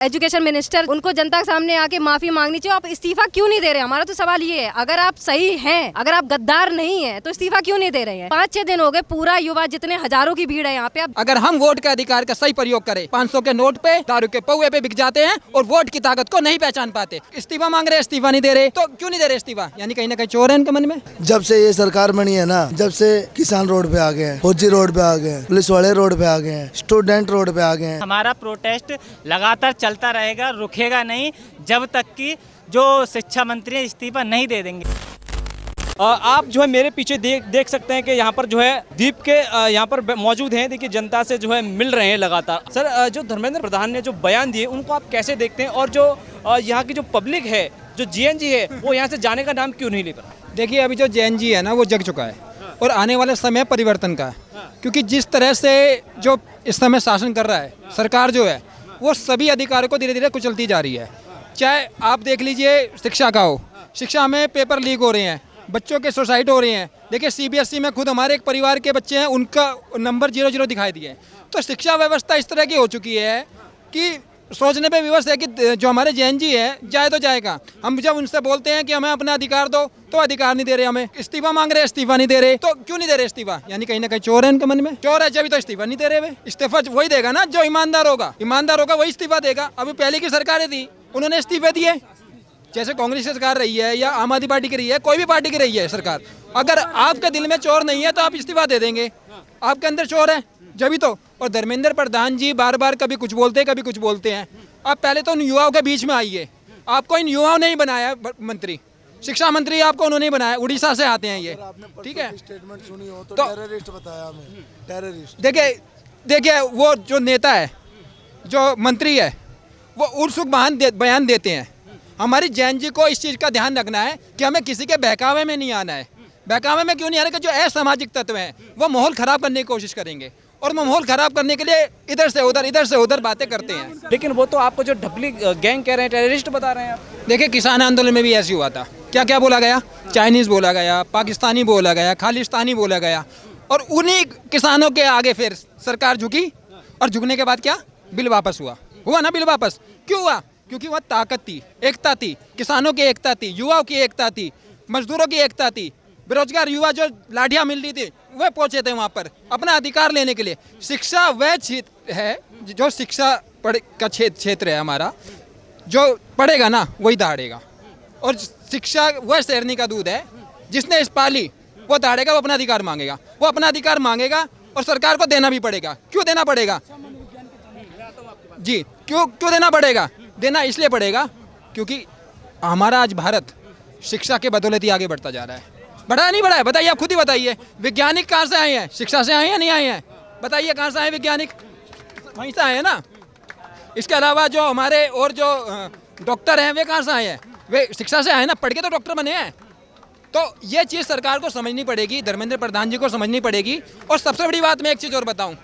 Education minister, उनको जनता के सामने आके माफी मांगनी चाहिए। आप इस्तीफा क्यों नहीं दे रहे? हमारा तो सवाल ये है, अगर आप सही हैं, अगर आप गद्दार नहीं हैं, तो इस्तीफा क्यों नहीं दे रहे हैं? 5-6 दिन हो गए, पूरा युवा जितने हजारों की भीड़ है यहाँ पे। अगर हम वोट के अधिकार का सही प्रयोग करें, 500 के नोट पे, दारू के पौवे पे बिक जाते हैं और वोट की ताकत को नहीं पहचान पाते। इस्तीफा मांग रहे, इस्तीफा नहीं दे रहे, तो क्यों नहीं दे रहे इस्तीफा? यानी कहीं ना कहीं चोर है इनके मन में। जब से ये सरकार बनी है ना, जब से किसान रोड पे आ गए हैं, फौजी रोड पे आ गए हैं, पुलिस वाले रोड पे आ गए हैं, स्टूडेंट रोड पे आ गए हैं। हमारा प्रोटेस्ट लगातार चलता रहेगा, रुकेगा नहीं जब तक कि जो शिक्षा मंत्री इस्तीफा नहीं दे देंगे। आप जो है मेरे पीछे देख सकते हैं कि यहाँ पर जो है दीप के यहाँ पर मौजूद हैं। देखिए जनता से जो है मिल रहे हैं लगातार। सर, जो धर्मेंद्र प्रधान ने जो बयान दिए उनको आप कैसे देखते हैं, और जो यहाँ की जो पब्लिक है, जो जेएनजी है, वो यहाँ से जाने का नाम क्यों नहीं ले पा? देखिए, अभी जो जेएनजी है ना, वो जग चुका है और आने वाले समय परिवर्तन का है। क्योंकि जिस तरह से जो इस समय शासन कर रहा है सरकार, जो है वो सभी अधिकारों को धीरे धीरे कुचलती जा रही है। चाहे आप देख लीजिए शिक्षा का हो, शिक्षा में पेपर लीक हो रहे हैं, बच्चों के सुसाइड हो रहे हैं। देखिए सीबीएसई में खुद हमारे एक परिवार के बच्चे हैं, उनका नंबर 00 दिखाई दिए। तो शिक्षा व्यवस्था इस तरह की हो चुकी है कि सोचने पे विवश है कि जो हमारे जेएनजी है जाए तो जाएगा। हम जब उनसे बोलते हैं कि हमें अपना अधिकार दो, तो अधिकार नहीं दे रहे, हमें इस्तीफा मांग रहे, इस्तीफा नहीं दे रहे, तो क्यों नहीं दे रहे इस्तीफा? यानी कहीं ना कहीं चोर है इनके मन में। चोर है जब तो इस्तीफा नहीं दे रहे वे। इस्तीफा वही देगा ना जो ईमानदार होगा, ईमानदार होगा वही इस्तीफा देगा। अभी पहले की सरकारें थी, उन्होंने इस्तीफे दिए। जैसे कांग्रेस की सरकार रही है या आम आदमी पार्टी की रही है, कोई भी पार्टी की रही है सरकार, अगर आपके दिल में चोर नहीं है तो आप इस्तीफा दे देंगे। आपके अंदर चोर है जब तो। और धर्मेंद्र प्रधान जी बार बार कभी कुछ बोलते हैं, कभी कुछ बोलते हैं। आप पहले तो उन युवाओं के बीच में आइए। आपको इन युवाओं ने ही बनाया मंत्री, शिक्षा मंत्री आपको उन्होंने ही बनाया। उड़ीसा से आते हैं ये, ठीक है। स्टेटमेंट सुनी हो तो टेररिस्ट बताया हमें, टेररिस्ट। देखिए वो जो नेता है, जो मंत्री है, वो उत्सुक बयान देते हैं। हमारी जेएनजी को इस चीज़ का ध्यान रखना है कि हमें किसी के बहकावे में नहीं आना है। बहकावे में क्यों नहीं आना? कि जो असामाजिक तत्व हैं वो माहौल ख़राब करने की कोशिश करेंगे, और माहौल ख़राब करने के लिए इधर से उधर बातें करते हैं। लेकिन वो तो आपको जो ढपली गैंग कह रहे हैं, टेररिस्ट बता रहे हैं आप। देखिए किसान आंदोलन में भी ऐसे हुआ था। क्या क्या बोला गया? चाइनीज़ बोला गया, पाकिस्तानी बोला गया, खालिस्तानी बोला गया, और उन्हीं किसानों के आगे फिर सरकार झुकी। और झुकने के बाद क्या? बिल वापस हुआ ना। बिल वापस क्यों हुआ? क्योंकि वह ताकत थी, एकता थी, किसानों की एकता थी, युवाओं की एकता थी, मजदूरों की एकता थी। बेरोजगार युवा जो लाठियाँ मिल रही थी वह पहुँचे थे वहाँ पर अपना अधिकार लेने के लिए। शिक्षा वह क्षेत्र है, जो शिक्षा का क्षेत्र है हमारा, जो पढ़ेगा ना वही दहाड़ेगा। और शिक्षा वह शेरनी का दूध है, जिसने इस पाली वो दहाड़ेगा, वो अपना अधिकार मांगेगा। वो अपना अधिकार मांगेगा और सरकार को देना भी पड़ेगा। क्यों देना पड़ेगा जी? क्यों देना पड़ेगा? देना इसलिए पड़ेगा क्योंकि हमारा आज भारत शिक्षा के बदौलत ही आगे बढ़ता जा रहा है। बढ़ा नहीं बढ़ा है? बताइए, आप खुद ही बताइए। वैज्ञानिक कहाँ से आए हैं? शिक्षा से आए हैं, नहीं आए हैं? बताइए कहाँ से आए वैज्ञानिक? वहीं से आए हैं ना। इसके अलावा जो हमारे और जो डॉक्टर हैं वे कहाँ से आए हैं? वे शिक्षा से आए ना, पढ़ के तो डॉक्टर बने हैं। तो ये चीज़ सरकार को समझनी पड़ेगी, धर्मेंद्र प्रधान जी को समझनी पड़ेगी। और सबसे बड़ी बात, मैं एक चीज़ और बताऊँ,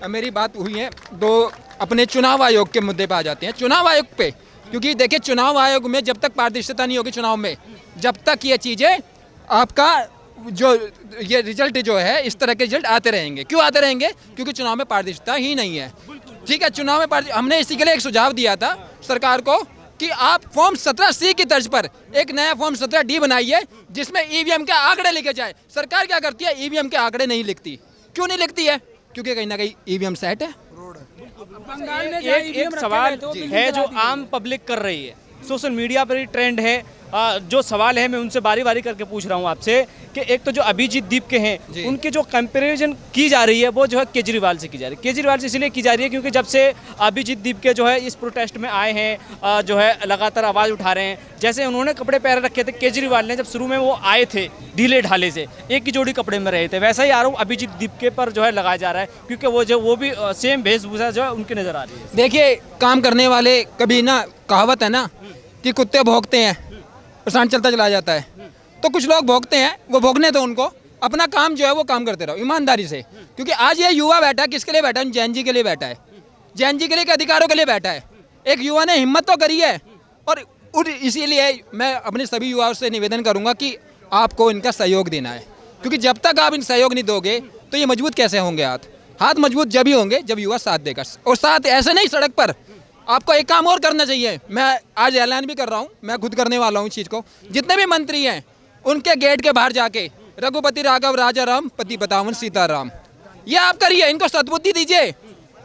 मेरी बात हुई है दो अपने चुनाव आयोग के मुद्दे पे आ जाते हैं। चुनाव आयोग पे, क्योंकि देखिए चुनाव आयोग में जब तक पारदर्शिता नहीं होगी चुनाव में, जब तक ये चीज़ें आपका जो ये रिजल्ट जो है, इस तरह के रिजल्ट आते रहेंगे। क्यों आते रहेंगे? क्योंकि चुनाव में पारदर्शिता ही नहीं है। ठीक है, चुनाव में हमने इसी के लिए एक सुझाव दिया था सरकार को कि आप फॉर्म 17C की तर्ज पर एक नया फॉर्म 17D बनाइए, जिसमें ईवीएम के आंकड़े लिखे जाए। सरकार क्या करती है? ईवीएम के आंकड़े नहीं लिखती। क्यों नहीं लिखती है? क्योंकि कहीं ना कहीं ईवीएम सेट है। एक सवाल है जो आम पब्लिक कर रही है, सोशल मीडिया पर ही ट्रेंड है। जो सवाल है मैं उनसे बारी बारी करके पूछ रहा हूँ आपसे कि एक तो जो अभिजीत दीप के हैं, उनकी जो कंपैरिजन की जा रही है वो जो है केजरीवाल से की जा रही है। केजरीवाल से इसलिए की जा रही है क्योंकि जब से अभिजीत दीप के जो है इस प्रोटेस्ट में आए हैं, जो है लगातार आवाज़ उठा रहे हैं। जैसे उन्होंने कपड़े पहन रखे थे केजरीवाल ने, जब शुरू में वो आए थे ढीले ढाले से, एक ही जोड़ी कपड़े में रहे थे, वैसा ही आरोप अभिजीत दीप के पर जो है लगाया जा रहा है, क्योंकि वो भी सेम वेशभूषा जो है उनकी नज़र आ रही है। देखिए काम करने वाले, कभी ना कहावत है ना कि कुत्ते भौंकते हैं और सांड चलता चला जाता है। तो कुछ लोग भौंकते हैं, वो भौंकने तो उनको, अपना काम जो है वो काम करते रहो ईमानदारी से। क्योंकि आज ये युवा बैठा है, किसके लिए बैठा है? जेएनजी के लिए बैठा है, जेएनजी के लिए, अधिकारों के लिए बैठा है। एक युवा ने हिम्मत तो करी है, और इसीलिए मैं अपने सभी युवाओं से निवेदन करूँगा कि आपको इनका सहयोग देना है। क्योंकि जब तक आप इन सहयोग नहीं दोगे तो ये मजबूत कैसे होंगे? हाथ मजबूत जब ही होंगे जब युवा साथ देगा। और साथ ऐसे नहीं सड़क पर, आपको एक काम और करना चाहिए, मैं आज ऐलान भी कर रहा हूँ, मैं खुद करने वाला हूँ इस चीज़ को। जितने भी मंत्री हैं उनके गेट के बाहर जाके रघुपति राघव राजा राम पति बतावन सीताराम, ये आप करिए, इनको सद्बुद्धि दीजिए।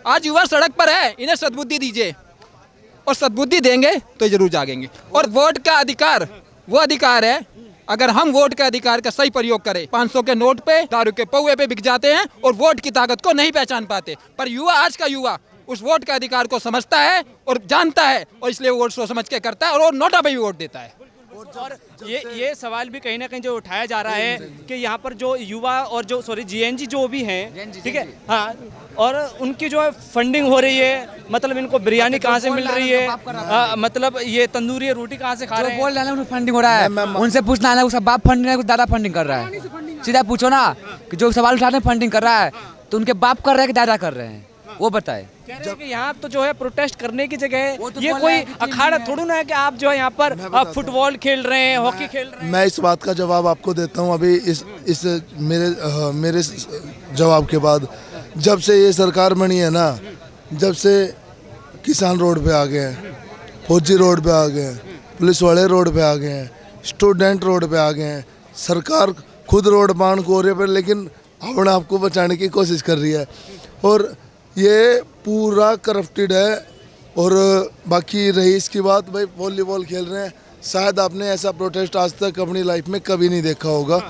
आज युवा सड़क पर है, इन्हें सद्बुद्धि दीजिए और सद्बुद्धि देंगे तो जरूर जागेंगे। और वोट का अधिकार वो अधिकार है, अगर हम वोट के अधिकार का सही प्रयोग करें। 500 के नोट पे, दारू के पौवे पे बिक जाते हैं और वोट की ताकत को नहीं पहचान पाते, पर युवा, आज का युवा उस वोट के अधिकार को समझता है और जानता है और इसलिए वोट सोच समझ के करता है और वो नोटा पे भी वोट देता है। और ये सवाल भी कहीं ना कहीं जो उठाया जा रहा है कि यहाँ पर जो युवा और जो जीएनजी जो भी हैं, ठीक है, हाँ, और उनकी जो है फंडिंग हो रही है, मतलब इनको बिरयानी कहाँ से मिल रही है, मतलब ये तंदूरी रोटी कहाँ से खा रहे हैं। बोल रहे हैं फंडिंग हो रहा है, उनसे पूछना है, उसका बाप फंडिंग है, कुछ दादा फंडिंग कर रहा है। सीधा पूछो ना कि जो सवाल उठाते हैं फंडिंग कर रहा है तो उनके बाप कर रहे हैं कि दादा कर रहे हैं, वो बताए। कह रहे हैं कि यहाँ तो जो है प्रोटेस्ट करने की जगह है, ये कोई अखाड़ा थोड़ा ना है कि आप जो है यहाँ पर फुटबॉल खेल रहे हैं, हॉकी खेल रहे हैं। मैं इस बात का जवाब आपको देता हूँ अभी इस मेरे जवाब के बाद। जब से ये सरकार बनी है ना, जब से किसान रोड पे आ गए हैं, फौजी रोड पे आ गए हैं, पुलिस वाले रोड पे आ गए हैं, स्टूडेंट रोड पे आ गए हैं, सरकार खुद रोड बांध को रही है, लेकिन अपने आप को बचाने की कोशिश कर रही है और ये पूरा करप्टेड है। और बाकी रही इसकी बात, भाई वॉलीबॉल खेल रहे हैं, शायद आपने ऐसा प्रोटेस्ट आज तक अपनी लाइफ में कभी नहीं देखा होगा,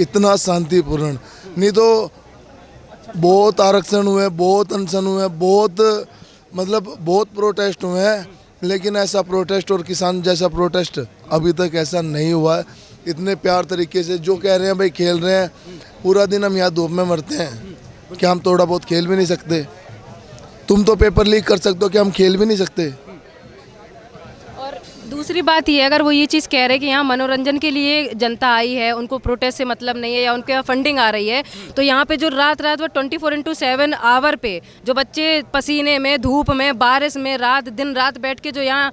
इतना शांतिपूर्ण। नहीं तो बहुत आरक्षण हुए, बहुत अनशन हुए, बहुत प्रोटेस्ट हुए हैं, लेकिन ऐसा प्रोटेस्ट और किसान जैसा प्रोटेस्ट अभी तक ऐसा नहीं हुआ है। इतने प्यार तरीके से जो कह रहे हैं भाई खेल रहे हैं, पूरा दिन हम यहाँ धूप में मरते हैं, क्या हम थोड़ा बहुत खेल भी नहीं सकते? तुम तो पेपर लीक कर सकते हो, क्या हम खेल भी नहीं सकते? और दूसरी बात ये, अगर वो ये चीज़ कह रहे हैं कि यहाँ मनोरंजन के लिए जनता आई है, उनको प्रोटेस्ट से मतलब नहीं है या उनके यहाँ फंडिंग आ रही है, तो यहाँ पे जो रात वो 24/7 आवर पे जो बच्चे पसीने में, धूप में, बारिश में, दिन रात बैठ के जो यहाँ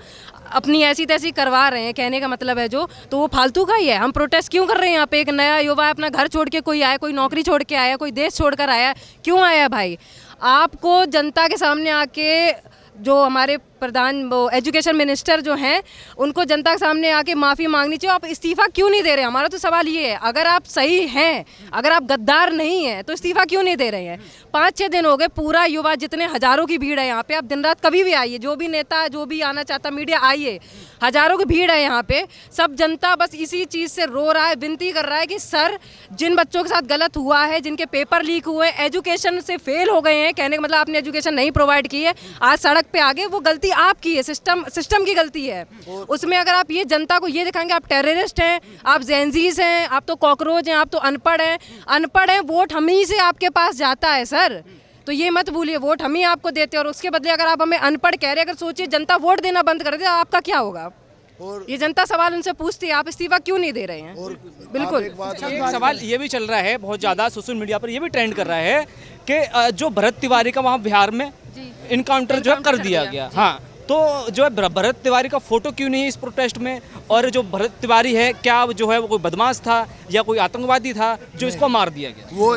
अपनी ऐसी तैसी करवा रहे हैं, कहने का मतलब है जो, तो वो फालतू का ही है। हम प्रोटेस्ट क्यों कर रहे हैं यहाँ पे? एक नया युवा अपना घर छोड़ के कोई आया, कोई नौकरी छोड़ के आया, कोई देश छोड़कर आया, क्यों आया भाई? आपको जनता के सामने आके जो हमारे प्रधान वो एजुकेशन मिनिस्टर जो हैं, उनको जनता के सामने आके माफ़ी मांगनी चाहिए। आप इस्तीफ़ा क्यों नहीं दे रहे? हमारा तो सवाल ये है, अगर आप सही हैं, अगर आप गद्दार नहीं हैं, तो इस्तीफ़ा क्यों नहीं दे रहे हैं? 5-6 दिन हो गए, पूरा युवा, जितने हज़ारों की भीड़ है यहाँ पे, आप दिन रात कभी भी आइए, जो भी नेता, जो भी आना चाहता मीडिया, आइए, हज़ारों की भीड़ है यहाँ पे। सब जनता बस इसी चीज़ से रो रहा है, विनती कर रहा है कि सर, जिन बच्चों के साथ गलत हुआ है, जिनके पेपर लीक हुए, एजुकेशन से फेल हो गए हैं, कहने का मतलब आपने एजुकेशन नहीं प्रोवाइड की है, आज सड़क पे आगे, वो गलती आपकी है, सिस्टम की गलती है। उसमें अगर आप ये जनता को ये दिखाएंगे आप टेररिस्ट हैं, आप जेनजीज हैं, आप तो कॉकरोच हैं, आप तो अनपढ़ हैं, वोट हम ही से आपके पास जाता है सर, तो ये मत भूलिए, वोट हम ही आपको देते हैं और उसके बदले अगर आप हमें अनपढ़ कह रहे हैं, अगर सोचिए जनता वोट देना बंद कर दे, आपका क्या होगा? और ये जनता सवाल उनसे पूछती है, आप इस्तीफा क्यों नहीं दे रहे हैं? और बिल्कुल एक सवाल ये भी चल रहा है बहुत ज़्यादा सोशल मीडिया पर, ये भी ट्रेंड कर रहा है कि जो भरत तिवारी का वहाँ बिहार में इनकाउंटर जो है कर दिया गया, हाँ, तो जो है भरत तिवारी का फोटो क्यों नहीं है इस प्रोटेस्ट में? और जो भरत तिवारी है, क्या जो है वो कोई बदमाश था या कोई आतंकवादी था जो इसको मार दिया गया? वो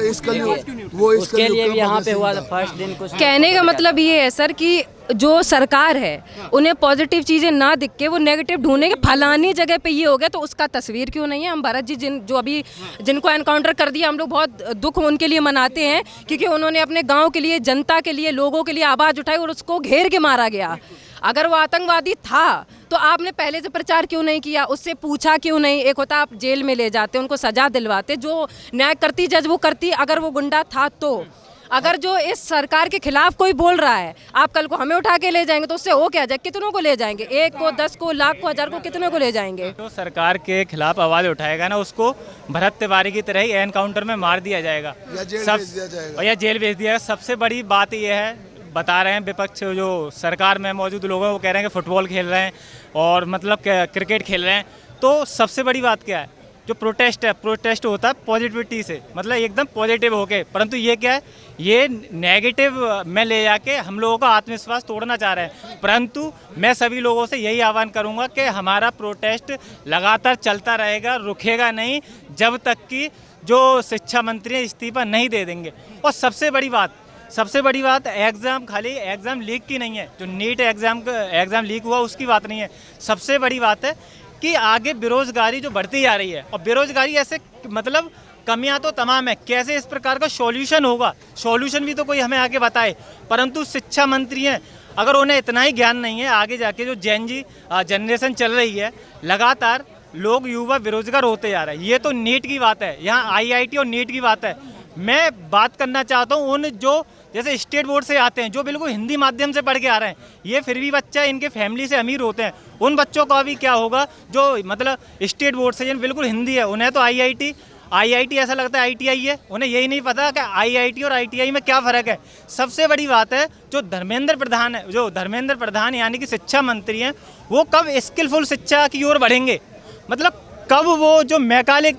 इसके लिए भी यहाँ पे हुआ था फर्स्ट दिन। कुछ कहने का मतलब ये है सर कि जो सरकार है उन्हें पॉजिटिव चीज़ें ना दिख के वो नेगेटिव ढूंढने के, फलानी जगह पे ये हो गया तो उसका तस्वीर क्यों नहीं है? हम भरत जी जो अभी जिनको एनकाउंटर कर दिया, हम लोग बहुत दुख उनके लिए मनाते हैं, क्योंकि उन्होंने अपने गांव के लिए, जनता के लिए, लोगों के लिए आवाज़ उठाई और उसको घेर के मारा गया। अगर वो आतंकवादी था तो आपने पहले से प्रचार क्यों नहीं किया? उससे पूछा क्यों नहीं? एक होता आप जेल में ले जाते, उनको सजा दिलवाते, जो न्याय करती जज वो करती। अगर वो गुंडा था तो अगर जो इस सरकार के खिलाफ कोई बोल रहा है, आप कल को हमें उठा के ले जाएंगे तो उससे हो क्या जाए? कितनों को ले जाएंगे? 1 को, 10 को, लाख को, 1000 को, कितनों को ले जाएंगे? जो सरकार के खिलाफ आवाज़ उठाएगा ना, उसको भरत तिवारी की तरह ही एनकाउंटर में मार दिया जाएगा या जेल भेज दिया जाएगा। सबसे बड़ी बात यह है, बता रहे हैं विपक्ष जो सरकार में मौजूद लोग हैं, वो कह रहे हैं कि फुटबॉल खेल रहे हैं और मतलब क्रिकेट खेल रहे हैं। तो सबसे बड़ी बात क्या है? जो प्रोटेस्ट होता है पॉजिटिविटी से, मतलब एकदम पॉजिटिव होके, परंतु ये क्या है, ये नेगेटिव में ले जाके हम लोगों का आत्मविश्वास तोड़ना चाह रहे हैं। परंतु मैं सभी लोगों से यही आह्वान करूंगा कि हमारा प्रोटेस्ट लगातार चलता रहेगा, रुकेगा नहीं, जब तक कि जो शिक्षा मंत्री इस्तीफा नहीं दे देंगे। और सबसे बड़ी बात, सबसे बड़ी बात एग्ज़ाम खाली एग्ज़ाम लीक की नहीं है, जो नीट एग्ज़ाम लीक हुआ उसकी बात नहीं है। सबसे बड़ी बात है कि आगे बेरोज़गारी जो बढ़ती जा रही है, और बेरोज़गारी ऐसे मतलब कमियां तो तमाम है, कैसे इस प्रकार का सॉल्यूशन होगा, सॉल्यूशन भी तो कोई हमें आगे बताए। परंतु शिक्षा मंत्री हैं, अगर उन्हें इतना ही ज्ञान नहीं है, आगे जाके जो जेन जी जनरेशन चल रही है, लगातार लोग युवा बेरोजगार होते जा रहे हैं। ये तो नीट की बात है, यहाँ आईआईटी और नीट की बात है। मैं बात करना चाहता हूँ उन जो जैसे स्टेट बोर्ड से आते हैं, जो बिल्कुल हिंदी माध्यम से पढ़ के आ रहे हैं, ये फिर भी बच्चा इनके फैमिली से अमीर होते हैं, उन बच्चों का भी क्या होगा जो मतलब स्टेट बोर्ड से जिन बिल्कुल हिंदी है, उन्हें तो आईआईटी ऐसा लगता है आईटीआई है, उन्हें यही नहीं पता कि आईआईटी और आईटीआई में क्या फ़र्क है। सबसे बड़ी बात है जो धर्मेंद्र प्रधान यानी कि शिक्षा मंत्री हैं, वो कब स्किलफुल शिक्षा की ओर बढ़ेंगे, मतलब कब वो जो मैकाले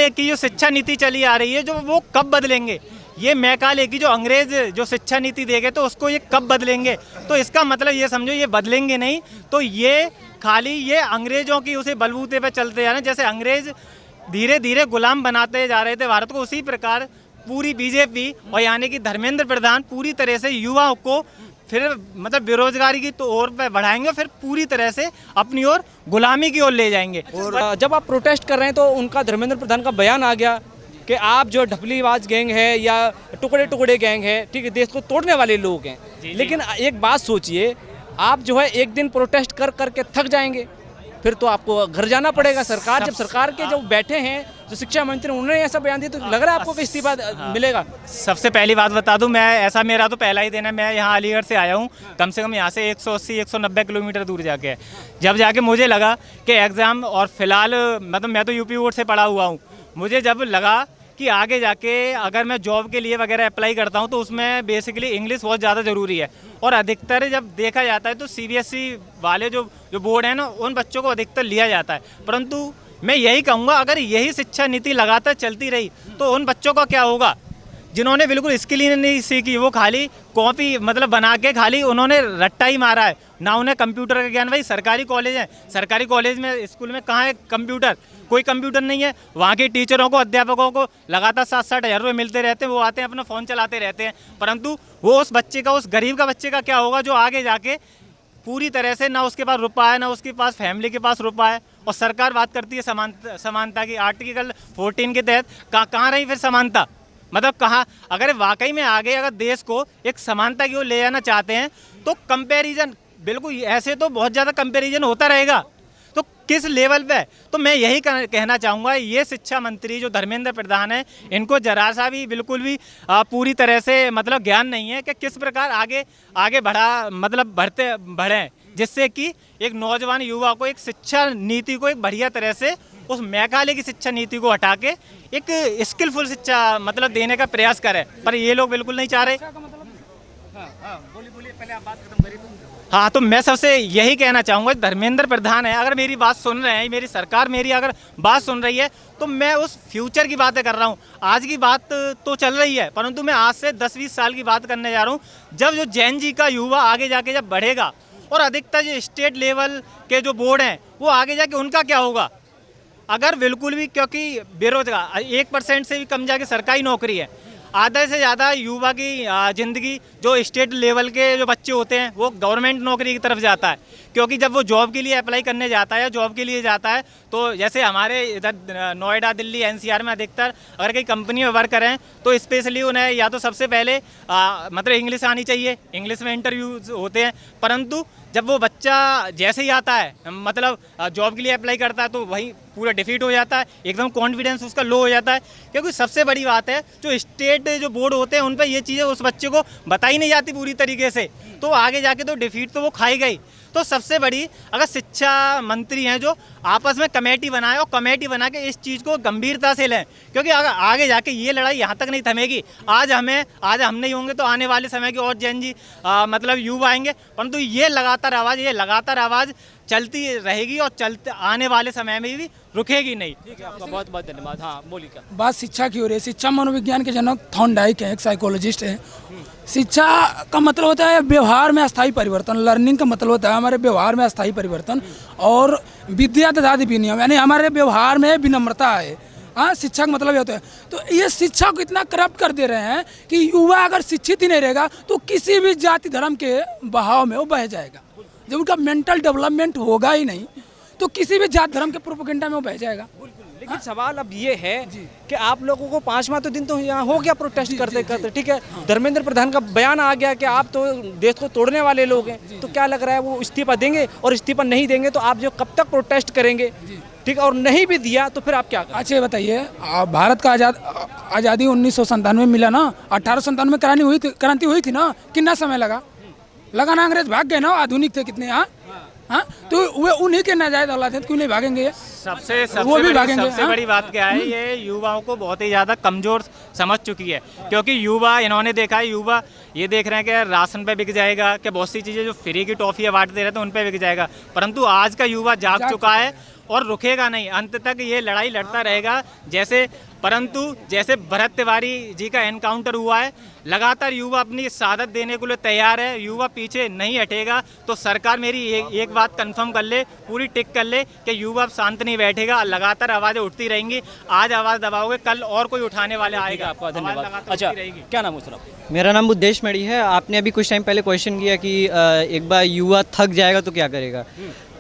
की जो शिक्षा नीति चली आ रही है, जो वो कब बदलेंगे। ये मैकाले की जो अंग्रेज जो शिक्षा नीति देंगे तो उसको ये कब बदलेंगे। तो इसका मतलब ये समझो ये बदलेंगे नहीं, तो ये खाली ये अंग्रेजों की उसी बलबूते पे चलते जा रहे हैं। जैसे अंग्रेज धीरे धीरे गुलाम बनाते जा रहे थे भारत को, उसी प्रकार पूरी बीजेपी और यानी कि धर्मेंद्र प्रधान पूरी तरह से युवाओं को फिर मतलब बेरोजगारी की तो ओर पे बढ़ाएंगे, फिर पूरी तरह से अपनी ओर गुलामी की ओर ले जाएंगे। और जब आप प्रोटेस्ट कर रहे हैं तो उनका धर्मेंद्र प्रधान का बयान आ गया कि आप जो ढपलीबाज गैंग है या टुकड़े टुकड़े गैंग है, ठीक है, देश को तोड़ने वाले लोग हैं। लेकिन एक बात सोचिए, आप जो है एक दिन प्रोटेस्ट कर करके थक जाएंगे, फिर तो आपको घर जाना पड़ेगा। सरकार जब सरकार के जो बैठे हैं जो शिक्षा मंत्री उन्होंने ऐसा बयान दिया, तो लग रहा है आपको कि इस्तीफा मिलेगा। सबसे पहली बात बता दूं, मेरा तो पहला ही दिन है। मैं यहाँ अलीगढ़ से आया हूँ, कम से कम यहाँ से 180-190 किलोमीटर दूर जाके। जब जाके मुझे लगा कि एग्ज़ाम, और फिलहाल मतलब मैं तो यूपी बोर्ड से पढ़ा हुआ हूँ, मुझे जब लगा कि आगे जाके अगर मैं जॉब के लिए वगैरह अप्लाई करता हूँ तो उसमें बेसिकली इंग्लिश बहुत ज़्यादा ज़रूरी है। और अधिकतर जब देखा जाता है तो सीबीएसई वाले जो बोर्ड है ना, उन बच्चों को अधिकतर लिया जाता है। परंतु मैं यही कहूँगा, अगर यही शिक्षा नीति लगातार चलती रही तो उन बच्चों का क्या होगा जिन्होंने बिल्कुल स्किल ही नहीं सीखी, वो खाली कॉपी मतलब बना के खाली उन्होंने रट्टा ही मारा है, ना उन्हें कंप्यूटर का ज्ञान। भाई सरकारी कॉलेज है, सरकारी कॉलेज में स्कूल में कहाँ है कंप्यूटर, कोई कंप्यूटर नहीं है। वहाँ के टीचरों को अध्यापकों को लगातार 7-8 हज़ार रुपये मिलते रहते हैं, वो आते हैं अपना फ़ोन चलाते रहते हैं। परंतु वो उस बच्चे का, उस गरीब का बच्चे का क्या होगा जो आगे जाके पूरी तरह से ना उसके पास रुपया है, ना उसके पास फैमिली के पास रुपया है। और सरकार बात करती है समानता की, आर्टिकल 14 के तहत कहाँ रही फिर समानता, मतलब कहाँ। अगर वाकई में आगे अगर देश को एक समानता की ओर ले जाना चाहते हैं तो कंपैरिजन बिल्कुल ऐसे तो बहुत ज़्यादा कंपैरिजन होता रहेगा, तो किस लेवल पे। तो मैं यही कहना चाहूँगा, ये शिक्षा मंत्री जो धर्मेंद्र प्रधान है, इनको जरा सा भी बिल्कुल भी पूरी तरह से मतलब ज्ञान नहीं है कि किस प्रकार आगे बढ़ें, जिससे कि एक नौजवान युवा को एक शिक्षा नीति को एक बढ़िया तरह से उस मैकाले की शिक्षा नीति को हटा के एक स्किलफुल शिक्षा मतलब देने का प्रयास करें। पर ये लोग बिल्कुल नहीं चाह रहे। हाँ, तो मैं सबसे यही कहना चाहूँगा, धर्मेंद्र प्रधान है, अगर मेरी बात सुन रहे हैं, मेरी सरकार मेरी अगर बात सुन रही है, तो मैं उस फ्यूचर की बातें कर रहा हूँ। आज की बात तो चल रही है, परंतु मैं आज से 10-20 साल की बात करने जा रहा हूँ, जब जो जेन जी का युवा आगे जाके जब बढ़ेगा, और अधिकतर जो स्टेट लेवल के जो बोर्ड हैं वो आगे जाके उनका क्या होगा। अगर बिल्कुल भी, क्योंकि बेरोजगार 1% से भी कम जाके सरकारी नौकरी है, आधे से ज़्यादा युवा की ज़िंदगी जो स्टेट लेवल के जो बच्चे होते हैं वो गवर्नमेंट नौकरी की तरफ जाता है। क्योंकि जब वो जॉब के लिए अप्लाई करने जाता है या जॉब के लिए जाता है, तो जैसे हमारे इधर नोएडा, दिल्ली, एनसीआर में अधिकतर अगर कई कंपनी में वर्क करें तो स्पेशली उन्हें या तो सबसे पहले मतलब इंग्लिश आनी चाहिए, इंग्लिश में इंटरव्यूज होते हैं। परंतु जब वो बच्चा जैसे ही आता है मतलब जॉब के लिए अप्लाई करता है तो वही पूरा डिफीट हो जाता है, एकदम कॉन्फिडेंस उसका लो हो जाता है। क्योंकि सबसे बड़ी बात है जो स्टेट जो बोर्ड होते हैं उन पर ये चीज़ें उस बच्चे को बताई नहीं जाती पूरी तरीके से, तो आगे जाके तो डिफीट तो वो खाई गई। तो सबसे बड़ी अगर शिक्षा मंत्री हैं जो आपस में कमेटी बनाए और कमेटी बना के इस चीज़ को गंभीरता से लें, क्योंकि अगर आगे जाके ये लड़ाई यहाँ तक नहीं थमेगी। आज हम नहीं होंगे तो आने वाले समय के और जेन जी मतलब युवा आएंगे, परंतु ये लगातार आवाज़ चलती रहेगी और चलते आने वाले समय में भी रुकेगी नहीं। ठीक है, आपका बहुत बहुत धन्यवाद। हाँ, बोलिए। क्या बात शिक्षा की हो रही है। शिक्षा मनोविज्ञान के जनक थॉर्नडाइक हैं, एक साइकोलॉजिस्ट हैं। शिक्षा का मतलब होता है व्यवहार में अस्थायी परिवर्तन, लर्निंग का मतलब होता है हमारे व्यवहार में अस्थायी परिवर्तन, और विद्या ददाति विनयम, यानी हमारे व्यवहार में विनम्रता है। हाँ, शिक्षा का मतलब ये होता है। तो ये शिक्षा को इतना करप्ट कर दे रहे हैं कि युवा अगर शिक्षित ही नहीं रहेगा तो किसी भी जाति धर्म के बहाव में वो बह जाएगा। जब उनका मेंटल डेवलपमेंट होगा ही नहीं तो किसी भी जाति धर्म के प्रोपेगेंडा में वो बह जाएगा। लेकिन सवाल अब ये है कि आप लोगों को 5वां तो दिन तो यहाँ हो गया प्रोटेस्ट करते करते, ठीक है, धर्मेंद्र प्रधान का बयान आ गया कि आप तो देश को तोड़ने वाले लोग हैं, तो क्या लग रहा है वो इस्तीफा देंगे? और इस्तीफा नहीं देंगे तो आप जो कब तक प्रोटेस्ट करेंगे, ठीक है, और नहीं भी दिया तो फिर आप क्या करेंगे? अच्छा, ये बताइए, भारत का आज़ादी 1997 में मिला ना, 1897 में क्रांति हुई थी ना, कितना समय लगा ना? अंग्रेज भाग गए ना, आधुनिक थे कितने। हाँ, तो वे उन्हीं के नाजायज औलाद हैं, क्यों नहीं भागेंगे? सबसे बड़ी बात क्या है, ये युवाओं को बहुत ही ज़्यादा कमज़ोर समझ चुकी है। क्योंकि युवा, इन्होंने देखा है, युवा ये देख रहे हैं कि राशन पे बिक जाएगा, कि बहुत सी चीज़ें जो फ्री की टॉफ़ी बांटते रहते हैं उन पे बिक जाएगा। परंतु आज का युवा जाग चुका है और रुकेगा नहीं, अंत तक ये लड़ाई लड़ता रहेगा। परंतु जैसे भरत तिवारी जी का एनकाउंटर हुआ है, लगातार युवा अपनी शहादत देने के लिए तैयार है, युवा पीछे नहीं हटेगा। तो सरकार मेरी एक बात कंफर्म कर ले, पूरी टिक कर ले कि युवा शांत नहीं बैठेगा, लगातार आवाज़ें उठती रहेंगी। आज आवाज़ दबाओगे, कल और कोई उठाने वाले आएगा। आपका धन्यवाद। अच्छा, क्या नाम है सर? मेरा नाम बुद्धेश मणि है। आपने अभी कुछ टाइम पहले क्वेश्चन किया कि एक बार युवा थक जाएगा तो क्या करेगा।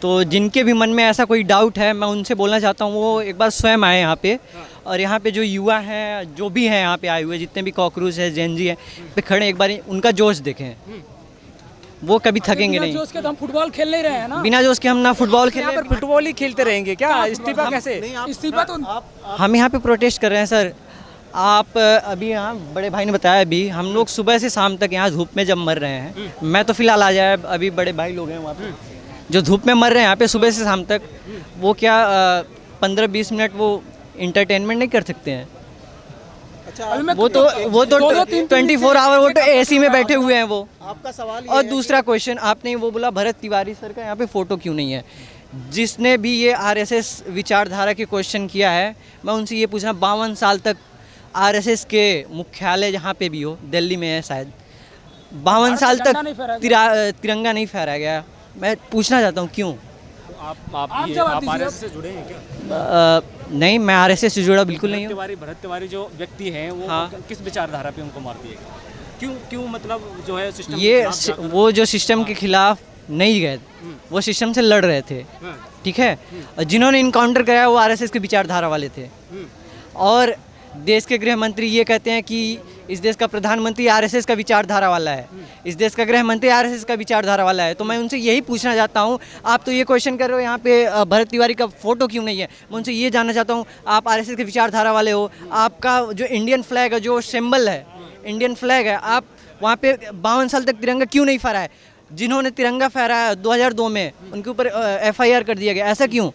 तो जिनके भी मन में ऐसा कोई डाउट है, मैं उनसे बोलना चाहता हूँ वो एक बार स्वयं आए यहाँ पे, और यहाँ पे जो युवा हैं, जो भी हैं यहाँ पे आए हुए, जितने भी कॉकरोच है, जेनजी है, पे खड़े, एक बार उनका जोश देखें। वो कभी थकेंगे नहीं। बिना जोश के तो हम फुटबॉल खेल नहीं रहे हैं ना। बिना जोश के हम ना फुटबॉल खेल, यहाँ पर फुटबॉल ही खेलते रहेंगे क्या? इस्तीफा कैसे? इस्तीफा तो हम यहाँ पे प्रोटेस्ट कर रहे हैं सर। आप अभी यहाँ बड़े भाई ने बताया, अभी हम लोग सुबह से शाम तक यहाँ धूप में जब मर रहे हैं, मैं तो फिलहाल आ जाए, अभी बड़े भाई लोग हैं वहाँ पे जो धूप में मर रहे हैं यहाँ पे सुबह से शाम तक, वो क्या 15-20 मिनट वो इंटरटेनमेंट नहीं कर सकते हैं? वो तो 24 आवर वो तो एसी में बैठे हुए हैं वो। आपका सवाल और दूसरा क्वेश्चन आपने वो बोला भरत तिवारी सर का यहाँ पे फोटो क्यों नहीं है। जिसने भी ये आरएसएस विचारधारा के क्वेश्चन किया है, मैं उनसे ये पूछना, 52 साल तक आरएसएस के मुख्यालय जहाँ पे भी हो, दिल्ली में है शायद, 52 साल तक तिरंगा नहीं फहराया गया। मैं पूछना चाहता हूँ क्यों? आप आरएसएस से जुड़े हैं क्या? नहीं, मैं आरएसएस से जुड़ा बिल्कुल नहीं हूँ। भरत तिवारी जो व्यक्ति हैं वो किस विचारधारा पे उनको मार दिए गए? क्यों मतलब जो है सिस्टम ये वो जो सिस्टम के खिलाफ नहीं गए, वो सिस्टम से लड़ रहे थे, ठीक है। जिन्होंने इनकाउंटर कराया वो आरएसएस के विचारधारा वाले थे। और देश के गृह मंत्री ये कहते हैं कि इस देश का प्रधानमंत्री आरएसएस का विचारधारा वाला है, इस देश का गृह मंत्री आरएसएस का विचारधारा वाला है। तो मैं उनसे यही पूछना चाहता हूँ, आप तो ये क्वेश्चन कर रहे हो यहाँ पे भरत तिवारी का फोटो क्यों नहीं है, मैं उनसे ये जानना चाहता हूँ, आप आरएसएस के विचारधारा वाले हो, आपका जो इंडियन फ्लैग है, जो सिंबल है, इंडियन फ्लैग है, आप वहाँ पे 52 साल तक तिरंगा क्यों नहीं फहराया? जिन्होंने तिरंगा फहराया 2002 में, उनके ऊपर FIR कर दिया गया, ऐसा क्यों?